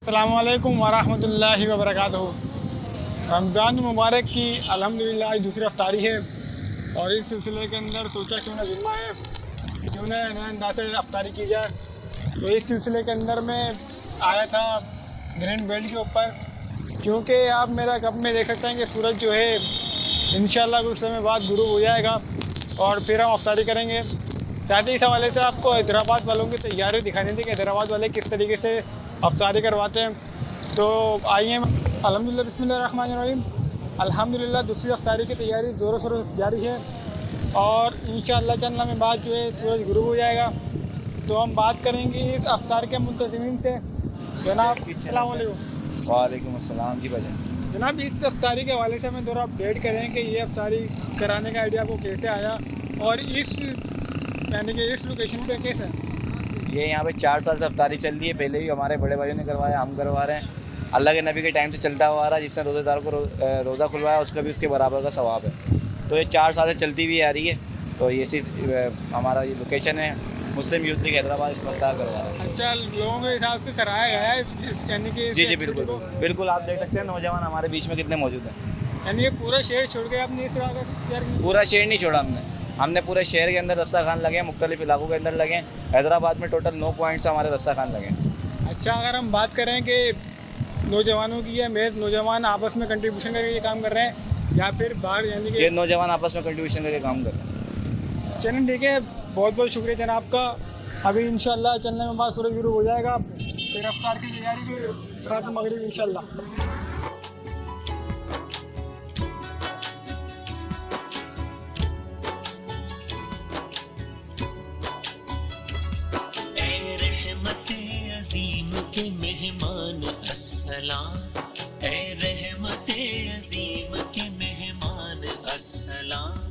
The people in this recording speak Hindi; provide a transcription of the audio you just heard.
अस्सलामुअलैकुम वरहमतुल्लाहि वबरकातुहू। रमज़ान मुबारक की अल्हम्दुलिल्लाह आज दूसरी अफ्तारी है और इस सिलसिले के अंदर सोचा क्यों ना जुम्मा है, क्यों ना नए अंदाज से अफ्तारी की जाए। तो इस सिलसिले के अंदर मैं आया था ग्रैंड बेल्ट के ऊपर, क्योंकि आप मेरा कप में देख सकते हैं कि सूरज जो है इंशाल्लाह कुछ समय बाद गुरूब हो जाएगा और फिर हम अफ्तारी करेंगे। साथ ही इस हवाले से आपको हैदराबाद वालों की तैयारी दिखानी थी कि हैदराबाद वाले किस तरीके से अफ्तारी करवाते हैं। तो आइए, अल्हम्दुलिल्लाह बिस्मिल्लाहिर्रहमानिर्रहीम, अल्हम्दुलिल्लाह दूसरी अफ्तारी की तैयारी ज़ोरों शोरों से जारी है और इंशाअल्लाह चंद लम्हे बाद जो है सूरज गुरूब हो जाएगा। तो हम बात करेंगे इस अफ्तार के मुंतज़िमीन से। जनाब अस्सलाम वालेकुम। वालेकुम अस्सलाम जी भाई। जनाब इस अफ्तारी के हवाले से हमें थोड़ा अपडेट करें कि ये अफ्तारी कराने का आइडिया आपको कैसे आया और इस यानी कि इस लोकेशन पे कैसे है? ये यहाँ पे 4 साल से अफ्तारी चल रही है। पहले भी हमारे बड़े भाइयों ने करवाया, हम करवा रहे हैं। अल्लाह के नबी के टाइम से चलता हुआ आ रहा है। जिसने रोज़ेदार को रोज़ा खुलवाया उसका भी उसके बराबर का सवाब है। तो ये 4 साल से चलती हुई आ रही है। तो ये हमारा ये लोकेशन है, मुस्लिम यूथ लीग हैदराबाद इसमें अफ्तार करवा रहा है। अच्छा, लोगों के हिसाब से सराहा गया है यानी कि जी जी बिल्कुल बिल्कुल। आप देख सकते हैं नौजवान हमारे बीच में कितने मौजूद हैं। यानी कि पूरा शहर छोड़ के आपने इस पूरा शहर नहीं छोड़ा हमने पूरे शहर के अंदर रस्सा खान लगे हैं, मुख्तलिफ इलाकों के अंदर लगे हैं। हैदराबाद में टोटल 9 पॉइंट से हमारे रस्सा खान लगे हैं। अच्छा, अगर हम बात करें कि नौजवानों की है, महज नौजवान आपस में कंट्रीब्यूशन करके ये काम कर रहे हैं या फिर बाहर यानी कि ये नौजवान आपस में कंट्रीब्यूशन करके काम कर रहे हैं। चलें ठीक है, बहुत बहुत शुक्रिया जनाब का। अभी इंशाल्लाह चलने में बाद सूरज गुरूब हो जाएगा, फिर अफ्तार की तैयारी फिर रात मगरिब इंशाल्लाह। अज़ीम के मेहमान अस्सलाम, ए रहमते अज़ीम के मेहमान अस्सलाम।